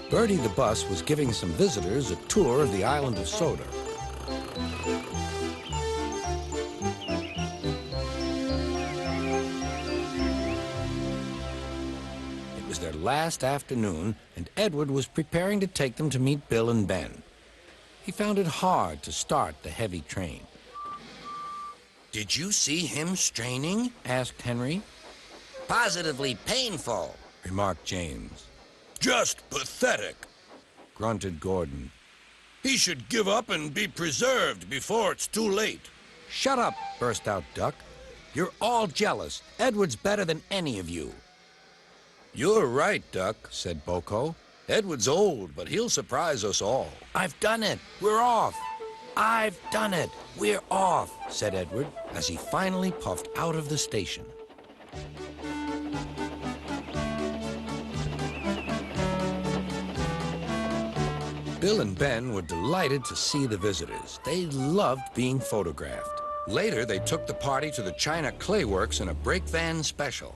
Bertie the bus was giving some visitors a tour of the island of Soda. It was their last afternoon, and Edward was preparing to take them to meet Bill and Ben. He found it hard to start the heavy train. Did you see him straining? Asked Henry. Positively painful, Remarked James. Just pathetic, Grunted Gordon. He should give up and be preserved before it's too late. Shut up, burst out Duck. You're all jealous. Edward's better than any of you. You're right, Duck, said Boko. Edward's old, but he'll surprise us all. I've done it. We're off. I've done it. We're off, said Edward as he finally puffed out of the station. Bill and Ben were delighted to see the visitors. They loved being photographed. Later, they took the party to the China Clay Works in a brake van special.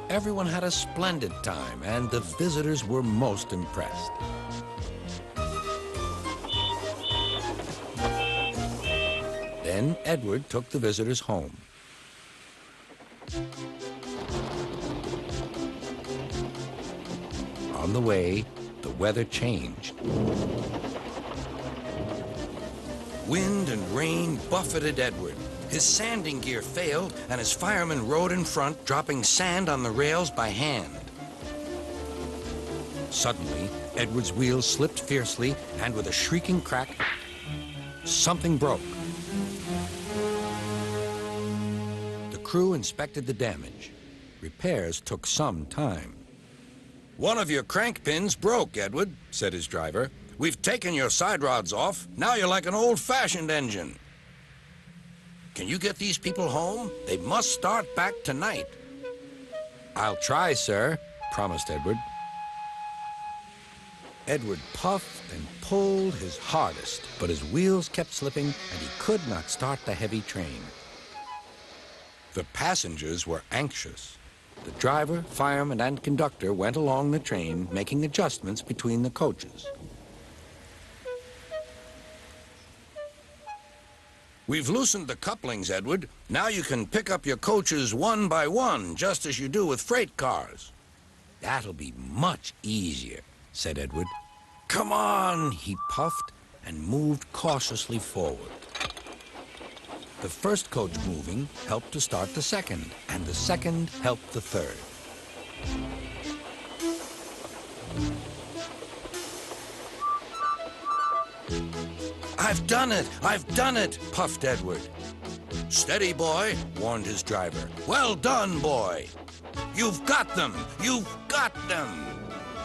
Everyone had a splendid time, and the visitors were most impressed. Then Edward took the visitors home. On the way, the weather changed. Wind and rain buffeted Edward. His sanding gear failed, and his firemen rode in front, dropping sand on the rails by hand. Suddenly, Edward's wheels slipped fiercely, and with a shrieking crack, something broke. The crew inspected the damage. Repairs took some time. One of your crank pins broke, Edward, said his driver. We've taken your side rods off. Now you're like an old-fashioned engine. Can you get these people home? They must start back tonight. I'll try, sir, promised Edward. Edward puffed and pulled his hardest, but his wheels kept slipping and he could not start the heavy train. The passengers were anxious. The driver, fireman, and conductor went along the train, making adjustments between the coaches. We've loosened the couplings, Edward. Now you can pick up your coaches one by one, just as you do with freight cars. That'll be much easier, said Edward. Come on, he puffed and moved cautiously forward. The first coach moving helped to start the second, and the second helped the third. I've done it! I've done it! Puffed Edward. Steady, boy, warned his driver. Well done, boy! You've got them! You've got them!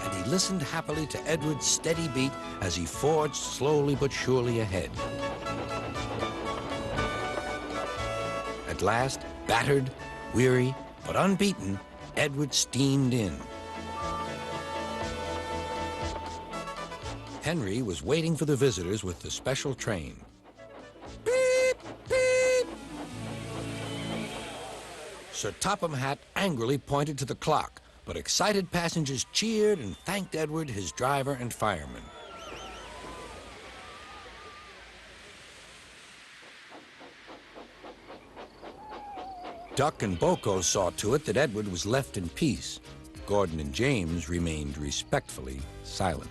And he listened happily to Edward's steady beat as he forged slowly but surely ahead. At last, battered, weary, but unbeaten, Edward steamed in. Henry was waiting for the visitors with the special train. Beep, beep. Sir Topham Hatt angrily pointed to the clock, but excited passengers cheered and thanked Edward, his driver, and firemen. Duck and Boko saw to it that Edward was left in peace. Gordon and James remained respectfully silent.